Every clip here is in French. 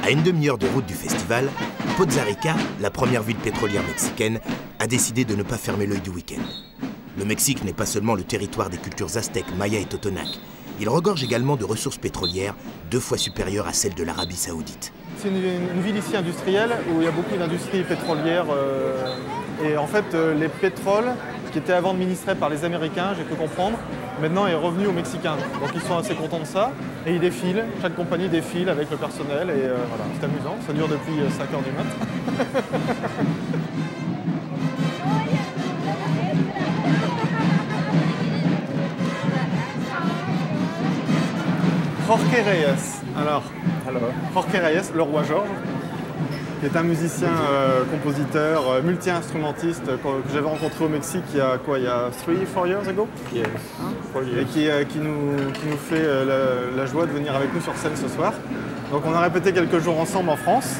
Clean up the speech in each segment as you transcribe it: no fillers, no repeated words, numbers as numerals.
À une demi-heure de route du festival, Poza Rica, la première ville pétrolière mexicaine, a décidé de ne pas fermer l'œil du week-end. Le Mexique n'est pas seulement le territoire des cultures aztèques, mayas et totonaques. Il regorge également de ressources pétrolières 2 fois supérieures à celles de l'Arabie Saoudite. C'est une ville ici industrielle où il y a beaucoup d'industries pétrolières. Et en fait, les pétroles, qui étaient avant administrés par les Américains, j'ai pu comprendre, maintenant est revenu aux Mexicains. Donc ils sont assez contents de ça. Et ils défilent, chaque compagnie défile avec le personnel. Et voilà, c'est amusant. Ça dure depuis 5 h du mat'. Jorge Reyes. Alors, Jorge Reyes, le roi George, qui est un musicien, compositeur, multi-instrumentiste que j'avais rencontré au Mexique il y a 3-4 years ago. Yes. Et qui nous fait la joie de venir avec nous sur scène ce soir. Donc on a répété quelques jours ensemble en France.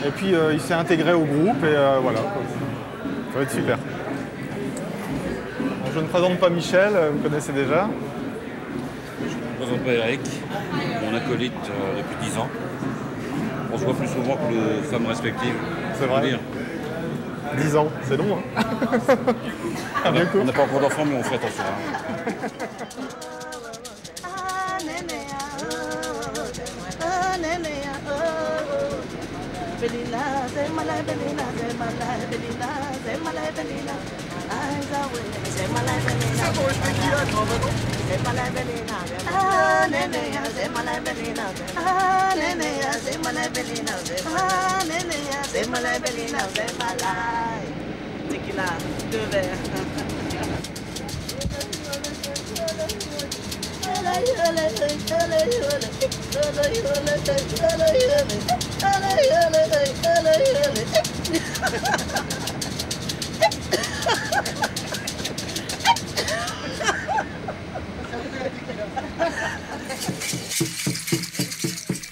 Et puis il s'est intégré au groupe et voilà. Ça va être super. Donc, je ne présente pas Michel, vous me connaissez déjà. Je ne présente pas Eric, mon acolyte depuis 10 ans. On se voit plus souvent que nos femmes respectives. C'est vrai. 10 ans, c'est long, hein. On n'a pas encore d'enfants, mais on fait attention.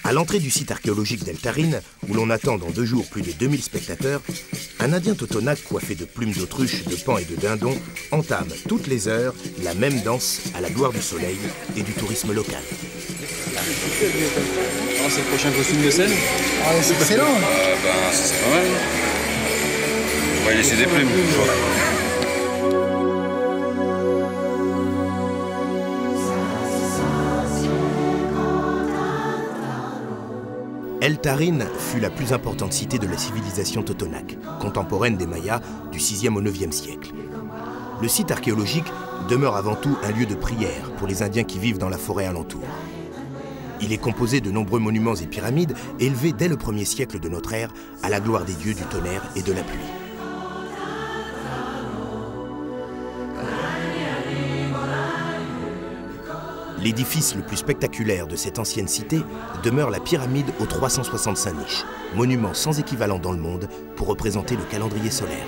À l'entrée du site archéologique d'El Tarin, où l'on attend dans 2 jours plus de 2000 spectateurs, un Indien totonaque coiffé de plumes d'autruche, de paon et de dindon entame toutes les heures la même danse à la gloire du soleil et du tourisme local. Oh, c'est le prochain costume de scène. Ah, c'est excellent. C'est pas mal. On va y laisser des plumes. El Tarin fut la plus importante cité de la civilisation totonaque, contemporaine des Mayas du 6e au 9e siècle. Le site archéologique demeure avant tout un lieu de prière pour les Indiens qui vivent dans la forêt alentour. Il est composé de nombreux monuments et pyramides élevés dès le 1er siècle de notre ère à la gloire des dieux du tonnerre et de la pluie. L'édifice le plus spectaculaire de cette ancienne cité demeure la pyramide aux 365 niches, monument sans équivalent dans le monde pour représenter le calendrier solaire.